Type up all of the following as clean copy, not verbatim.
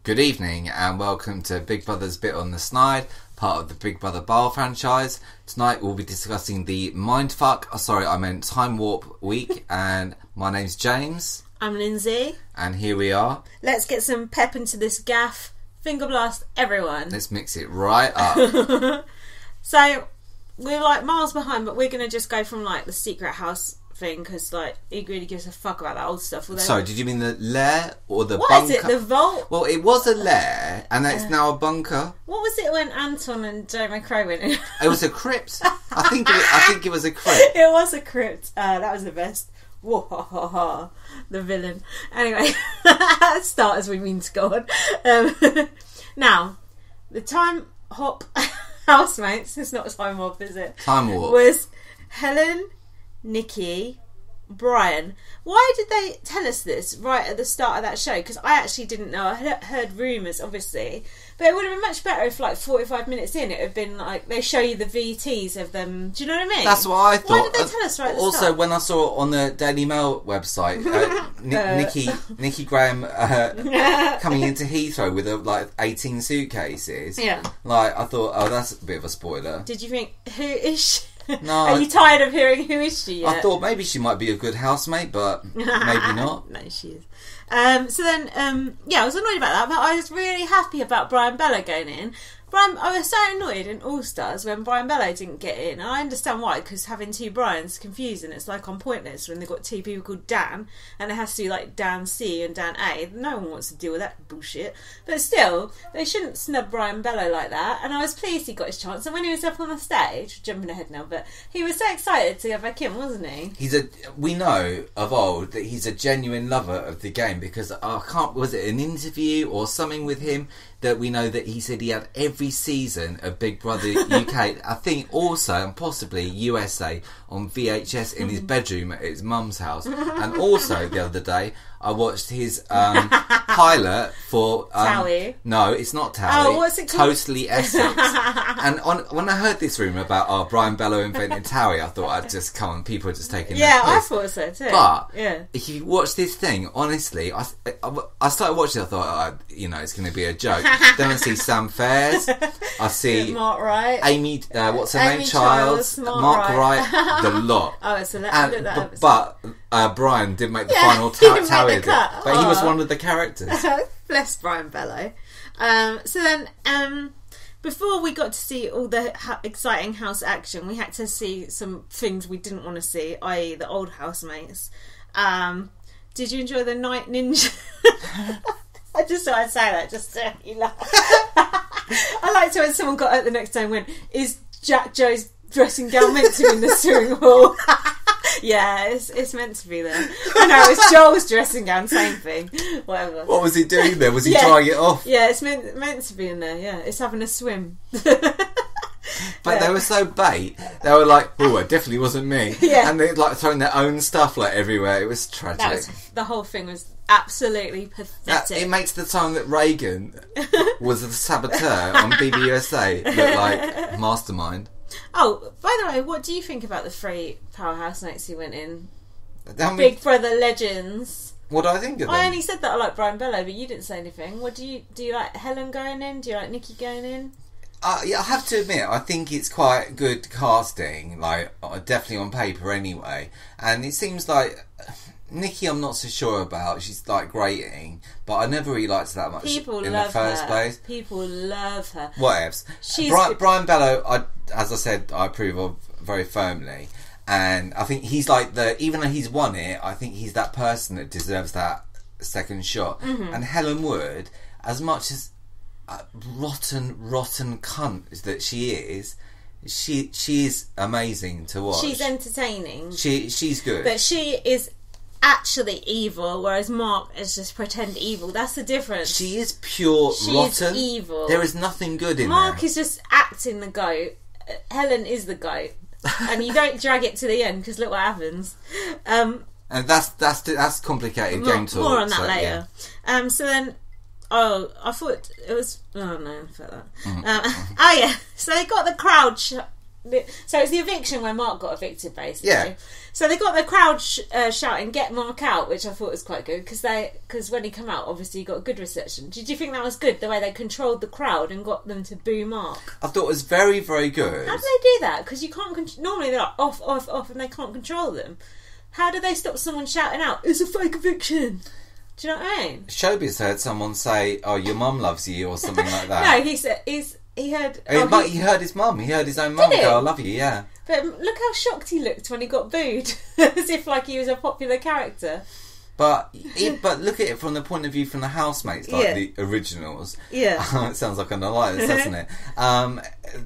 Good evening and welcome to Big Brother's Bit on the Snide, part of the Big Brother Bar franchise. Tonight we'll be discussing the Time Warp week, and my name's James. I'm Lindsay. And here we are. Let's get some pep into this gaff. Finger blast everyone. Let's mix it right up. So, we're like miles behind, but we're going to just go from like the secret house thing, because like he really gives a fuck about that old stuff. Sorry, did you mean the lair or the bunker? What is it, the vault? Well, it was a lair and it's now a bunker. What was it when Anton and Joe McRae went in? It was a crypt. I think it was a crypt. It was a crypt. That was the best. Whoa, the villain. Anyway, start as we mean to go on. Now, the time hop housemates, it's not a time warp, is it? Time warp. Was Helen, Nikki, Brian. Why did they tell us this right at the start of that show? Because I actually didn't know. I had heard rumours, obviously, but it would have been much better if, like, 45 mintes in, it would have been like they show you the VTs of them. Do you know what I mean? That's what I thought. Why did they tell us right at the start? Also, when I saw it on the Daily Mail website, Nikki Graham coming into Heathrow with like 18 suitcases. Yeah. Like, I thought, oh, that's a bit of a spoiler. Did you think, who is she? No. Are you tired of hearing who is she yet? I thought maybe she might be a good housemate, but maybe not. No, she is. So then, I was annoyed about that, but I was really happy about Brian Bello going in. I was so annoyed in All Stars when Brian Bello didn't get in, and I understand why, because having two Brians is confusing. It's like on Pointless when they've got two people called Dan, and it has to be like Dan C and Dan A. No one wants to deal with that bullshit. But still, they shouldn't snub Brian Bello like that, and I was pleased he got his chance. And when he was up on the stage, jumping ahead now, but he was so excited to go back in, wasn't he? We know of old that he's a genuine lover of the game, because was it an interview or something with him that we know that he said he had every season of Big Brother UK, I think also and possibly USA, on VHS in his bedroom at his mum's house. And also the other day I watched his pilot for Towie. No, it's not Towie. Oh, what's it called? Totally Essex. And when I heard this rumour about Brian Bello invented Towie, I thought I'd just come on, people are just taking their piss. I thought so too. But yeah, if you watch this thing, honestly, I started watching it, I thought, it's going to be a joke. Then I see Sam Fairs, I see Mark Wright, Amy, what's her name, Childs, Mark Wright, the lot. Oh, it's a that but Brian did make the final Towie, but he was one of the characters. Bless Brian Bello. So then, before we got to see all the exciting house action, we had to see some things we didn't want to see, i.e. the old housemates. Did you enjoy the night ninja? I just thought I'd say that just to make you laugh. I liked it when someone got out the next day and went, "Is Jack Joe's dressing gown meant to be in the swimming pool?" Yeah, it's meant to be there. I know, it was Joel's dressing gown, same thing. Whatever. What was he doing there? Was he drying it off? Yeah, it's meant to be in there, yeah. It's having a swim. But they were so bait. They were like, "Oh, it definitely wasn't me." Yeah. And they like throwing their own stuff like everywhere. It was tragic. The whole thing was absolutely pathetic. It makes the time that Reagan was the saboteur on BBUK look like mastermind. Oh, by the way, what do you think about the three powerhouse mates who went in? Big Brother legends. What do I think of them? I only said that I like Brian Bello, but you didn't say anything. What do you like Helen going in? Do you like Nikki going in? Yeah, I have to admit, I think it's quite good casting, like definitely on paper anyway. And it seems like Nikki, I'm not so sure about. She's like grating, but I never really liked her that much in the first place. People love her. Whatevs. Brian Bello, as I said, I approve of very firmly. And I think he's like even though he's won it, I think he's that person that deserves that second shot. Mm-hmm. And Helen Wood, as much as rotten cunt that she is amazing to watch. She's entertaining. She's good. But she is actually evil, whereas Mark is just pretend evil. That's the difference. She is pure rotten. She's evil. There is nothing good in Mark there. is just acting the goat. Helen is the goat. And you don't drag it to the end, because look what happens. And that's complicated game talk. More on that later. Yeah. So then, I thought it was. Oh no, I felt that. Mm-hmm. So they got the crowd So it's the eviction where Mark got evicted, basically. Yeah. So they got the crowd shouting, "Get Mark out," which I thought was quite good because when he came out, obviously he got a good reception. Did you think that was good, the way they controlled the crowd and got them to boo Mark? I thought it was very, very good. How do they do that? Because you can't normally they're like off, off, off, and they can't control them. How do they stop someone shouting out, "It's a fake eviction"? Do you know what I mean? Showbiz heard someone say, "Oh, your mum loves you," or something like that. No, he said he heard. He heard his mum. He heard his own mum go, "I love you." Yeah. But look how shocked he looked when he got booed, as if like he was a popular character. But look at it from the point of view from the housemates, like the originals. Yeah. It sounds like an alliance, doesn't it?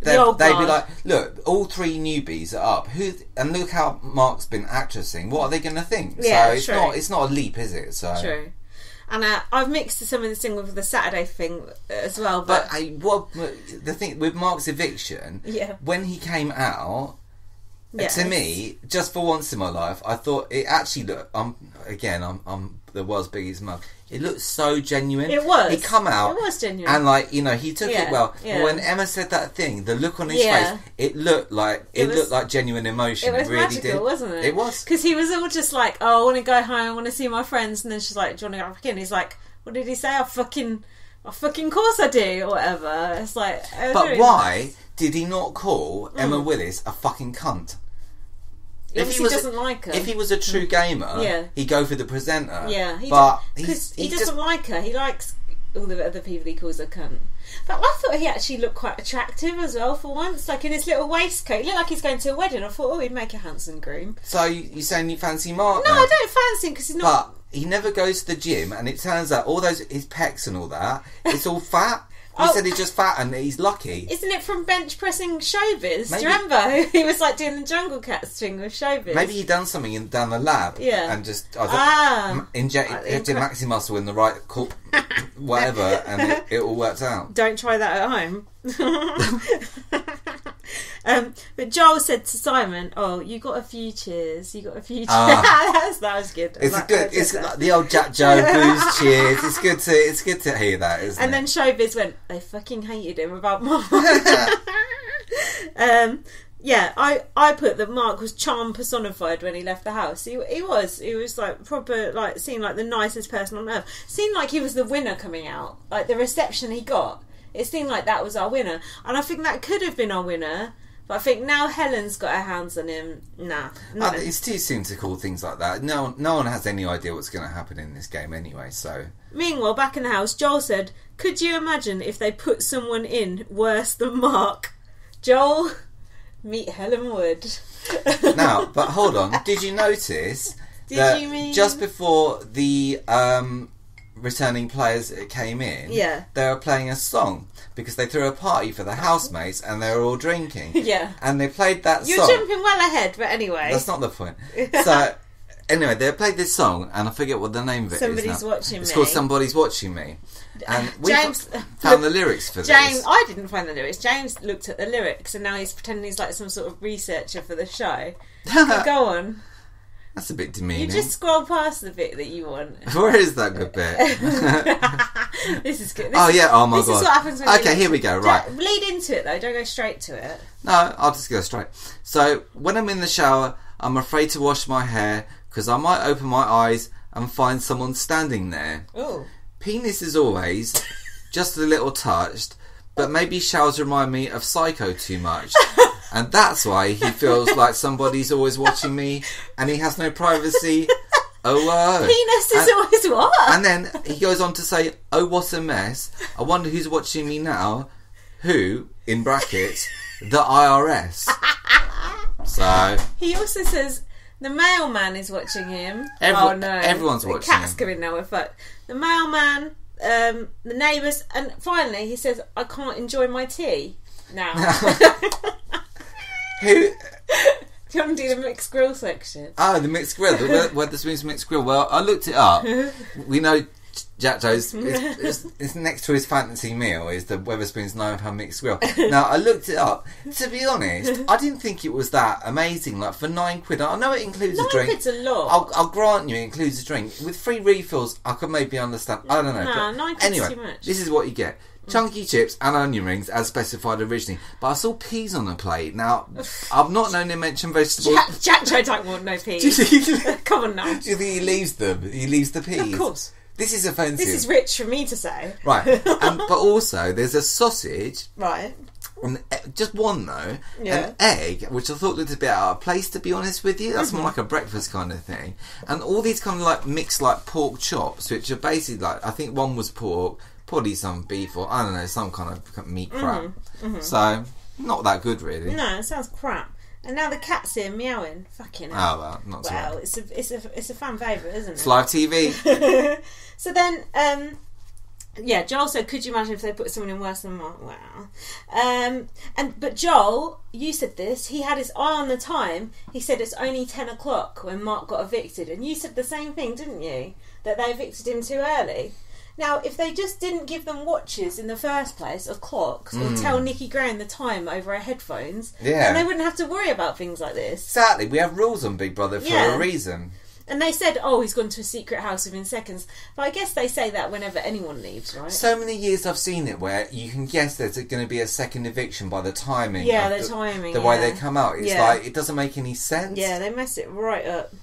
They'd be like, look, all 3 newbies are up. And look how Mark's been actressing. What are they going to think? Yeah, so it's not a leap, is it? So true. And I've mixed some of this thing with the Saturday thing as well. But the thing with Mark's eviction, when he came out, to me, just for once in my life, I thought it actually looked. I'm the world's biggest mug. It looked so genuine. It was. He come out. It was genuine. And he took it well. Yeah. But when Emma said that thing, the look on his face, it looked like genuine emotion. It was really magical, did. Wasn't it? It was. Because he was all just like, "Oh, I want to go home. I want to see my friends." And then she's like, "Do you want to go back in?" He's like, "What did he say? I fucking course I do," or whatever. It's like, but why did he not call Emma Willis a fucking cunt? If he doesn't like her. If he was a true gamer, he'd go for the presenter. Yeah, because he doesn't like her. He likes all the other people he calls a cunt. But I thought he actually looked quite attractive as well for once, like in his little waistcoat. He looked like he's going to a wedding. I thought, he'd make a handsome groom. So you're saying you fancy Mark? No, I don't fancy him because he's not. But he never goes to the gym, and it turns out all his pecs and all that, it's all fat. He said he's just fat and he's lucky. Isn't it from bench pressing Showbiz? Maybe. Do you remember? He was like doing the Jungle Cats thing with Showbiz. Maybe he done something down the lab. Yeah. And just injected maxi muscle in the right whatever, and it all worked out. Don't try that at home. But Joel said to Simon, "Oh, you got a few cheers. You got a few cheers." That was good. It's like the old Jack Joe blues cheers. It's good to hear that, isn't it? And then Showbiz went, "They fucking hated him about Mark." I put that Mark was charm personified when he left the house. He was like proper, like seemed like the nicest person on earth. Seemed like he was the winner coming out. Like the reception he got, it seemed like that was our winner. And I think that could have been our winner. But I think now Helen's got her hands on him. Nah. It's too soon to call things like that. No one has any idea what's going to happen in this game anyway, so... Meanwhile, back in the house, Joel said, "Could you imagine if they put someone in worse than Mark?" Joel, meet Helen Wood. Now, but hold on. Did you notice that just before the returning players came in, they were playing a song? Because they threw a party for the housemates and they were all drinking. Yeah. And they played that song. You're jumping well ahead, but anyway. That's not the point. So, anyway, they played this song, and I forget what the name of it Somebody's is now. Watching Me. It's called Somebody's Watching Me. And we found the lyrics for this. I didn't find the lyrics. James looked at the lyrics, and now he's pretending he's like some sort of researcher for the show. Go on. That's a bit demeaning. You just scroll past the bit that you want. Where is that good bit? This is good. Oh my god. This is what happens when here we go, right. Lead into it though, don't go straight to it. No, I'll just go straight. So, when I'm in the shower, I'm afraid to wash my hair because I might open my eyes and find someone standing there. Ooh. Penis is always just a little touched, but maybe showers remind me of Psycho too much. And that's why he feels like somebody's always watching me and he has no privacy. Penis is always what? And then he goes on to say, "Oh, what a mess. I wonder who's watching me now." Who, in brackets, the IRS. So... He also says, the mailman is watching him. Oh no. Everyone's watching him. The cat's coming now, we're fucked. The mailman, the neighbours, and finally he says, "I can't enjoy my tea now." Who? Do you want to do the mixed grill section? Oh, the mixed grill. The Wetherspoon's mixed grill. Well, I looked it up. We know Jack Joe's it's next to his fantasy meal is the Wetherspoon's 9 mixed grill. Now, I looked it up. To be honest, I didn't think it was that amazing. Like, for £9, I know it includes a drink. £9's a lot. I'll grant you it includes a drink. With free refills, I could maybe understand. I don't know. Nah, £9's anyway, too much. This is what you get. chunky chips and onion rings as specified originally. But I saw peas on the plate. Now, I've not known him mention vegetables. Jack don't want no peas. Come on now. Do you think he leaves them? He leaves the peas? Of course. This is offensive. This is rich for me to say. Right. But also, there's a sausage. Right. Just one though, yeah. An egg, which I thought looked a bit out of place, to be honest with you. That's more like a breakfast kind of thing. And all these kind of like mixed like pork chops, which are basically like, I think one was pork, probably some beef, or I don't know, some kind of meat crap. So not that good really. No, it sounds crap. And now the cat's here meowing. Fucking hell. Oh well, not well, it's a fan favourite, isn't it? It's live TV. So then, yeah, Joel said, could you imagine if they put someone in worse than Mark? Wow. But Joel, you said this, he had his eye on the time. He said it's only 10 o'clock when Mark got evicted. And you said the same thing, didn't you? That they evicted him too early. Now, if they just didn't give them watches in the first place, or clocks, or tell Nicky Graham the time over our headphones, then they wouldn't have to worry about things like this. Exactly. We have rules on Big Brother for a reason. And they said, oh, he's gone to a secret house within seconds. But I guess they say that whenever anyone leaves, right? So many years I've seen it where you can guess there's going to be a second eviction by the timing. Yeah, the timing. The way they come out. It's like, it doesn't make any sense. Yeah, they mess it right up.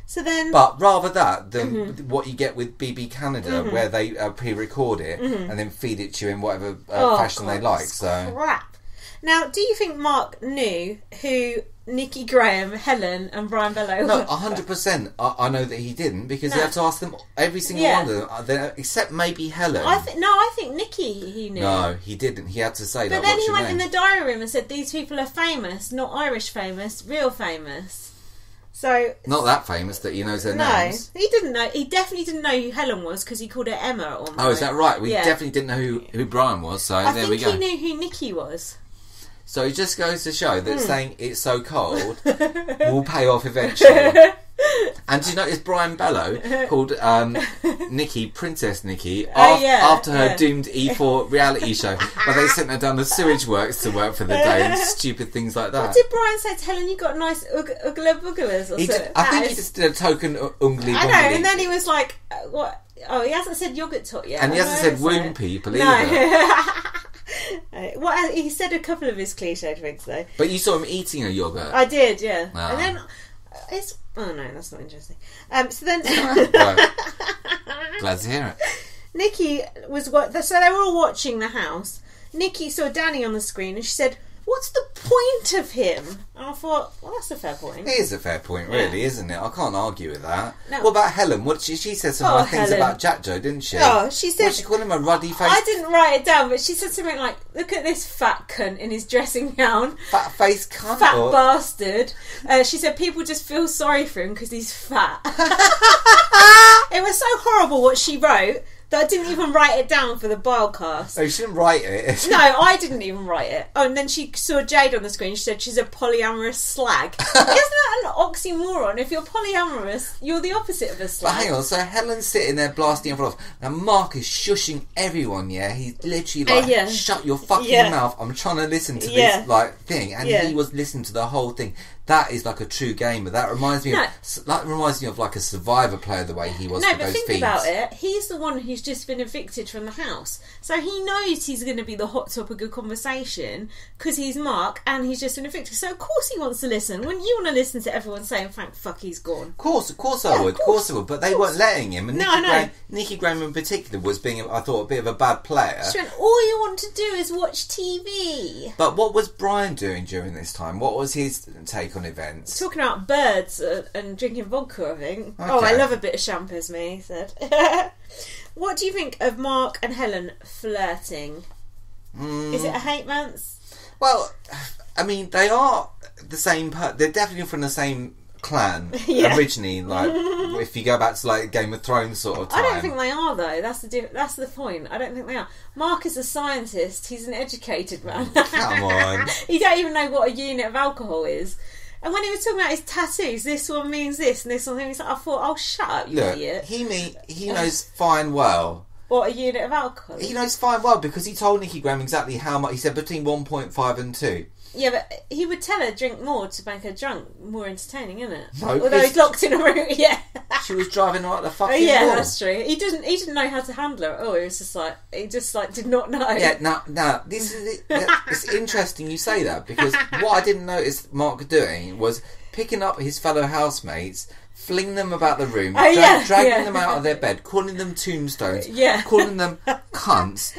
So then... But rather that than what you get with BB Canada, where they pre-record it and then feed it to you in whatever fashion they like. So crap. Now, do you think Mark knew who Nicky Graham, Helen and Brian Bello were? No, 100%. I know that he didn't, because he had to ask them, every single one of them, except maybe Helen. I think Nicky he knew. No, he didn't. He had to say that. But then he went in the diary room and said, these people are famous, not Irish famous, real famous. So not that famous that he knows their names. No, he didn't know. He definitely didn't know who Helen was because he called her Emma. Or oh, is that right? We definitely didn't know who Brian was. So there we go. I think he knew who Nicky was. So it just goes to show that saying it's so cold will pay off eventually. And do you notice Brian Bello called Nikki Princess Nikki after her doomed E4 reality show where they sent her down the sewage works to work for the day and stupid things like that. What did Brian say to Helen? You got nice ugly booglers or something? I think he just did a token ungly. I know, and then he was like, what? Oh, he hasn't said yogurt tot yet. And he hasn't said womb people either. Well, he said a couple of his cliched things though. But you saw him eating a yogurt. I did, yeah. Oh. And then oh no, that's not interesting. So then, glad to hear it. Nikki was so they were all watching the house. Nikki saw Danny on the screen and she said, "What's the point of him?" And I thought, well, that's a fair point. It is a fair point, really, isn't it? I can't argue with that. No. What about Helen? What she said some nice things about Jack Joe, didn't she? Oh, she said... What did she call him, a ruddy face? I didn't write it down, but she said something like, look at this fat cunt in his dressing gown. Fat face cunt? Fat bastard. She said people just feel sorry for him because he's fat. It was so horrible what she wrote that I didn't even write it down for the bilecast. Oh, she didn't write it? No, I didn't even write it. Oh, and then she saw Jade on the screen. She said she's a polyamorous slag. Isn't that an oxymoron? If you're polyamorous, you're the opposite of a slag. But hang on, so Helen's sitting there blasting everyone off. Now Mark is shushing everyone, yeah? He's literally like, shut your fucking mouth. I'm trying to listen to this like thing. And he was listening to the whole thing. That is like a true gamer. That reminds me of like a Survivor player, the way he was for those feeds. No, but think about it. He's the one who's just been evicted from the house. So he knows he's going to be the hot topic of conversation because he's Mark and he's just been evicted. So of course he wants to listen. Wouldn't you want to listen to everyone saying, thank fuck he's gone? Of course I would. Of course I would. But they weren't letting him. And Nicky Graham in particular was being, I thought, a bit of a bad player. She went, all you want to do is watch TV. But what was Brian doing during this time? What was his take on events? Talking about birds and drinking vodka, I think. Okay. Oh, I love a bit of champagne, he said. What do you think of Mark and Helen flirting? Is it a hate month? Well, I mean, they are the same. They're definitely from the same clan originally. Like, if you go back to like Game of Thrones sort of time. I don't think they are though. That's the point. I don't think they are. Mark is a scientist. He's an educated man. Come on. He don't even know what a unit of alcohol is. And when he was talking about his tattoos, this one means this and this one means that, I thought, oh, shut up, you idiot. He knows fine well. What, a unit of alcohol? He knows fine well because he told Nicky Graham exactly how much. He said between 1.5 and 2. Yeah, but he would tell her drink more to make her drunk, more entertaining, isn't it? No, although he's locked in a room. Yeah, she was driving her out the fucking yeah, wall. that's true. He didn't know how to handle her. Oh, he was just like did not know. Yeah, now this is it's interesting you say that, because what I didn't notice Mark doing was picking up his fellow housemates, fling them about the room, dragging them out of their bed, calling them tombstones, calling them cunts,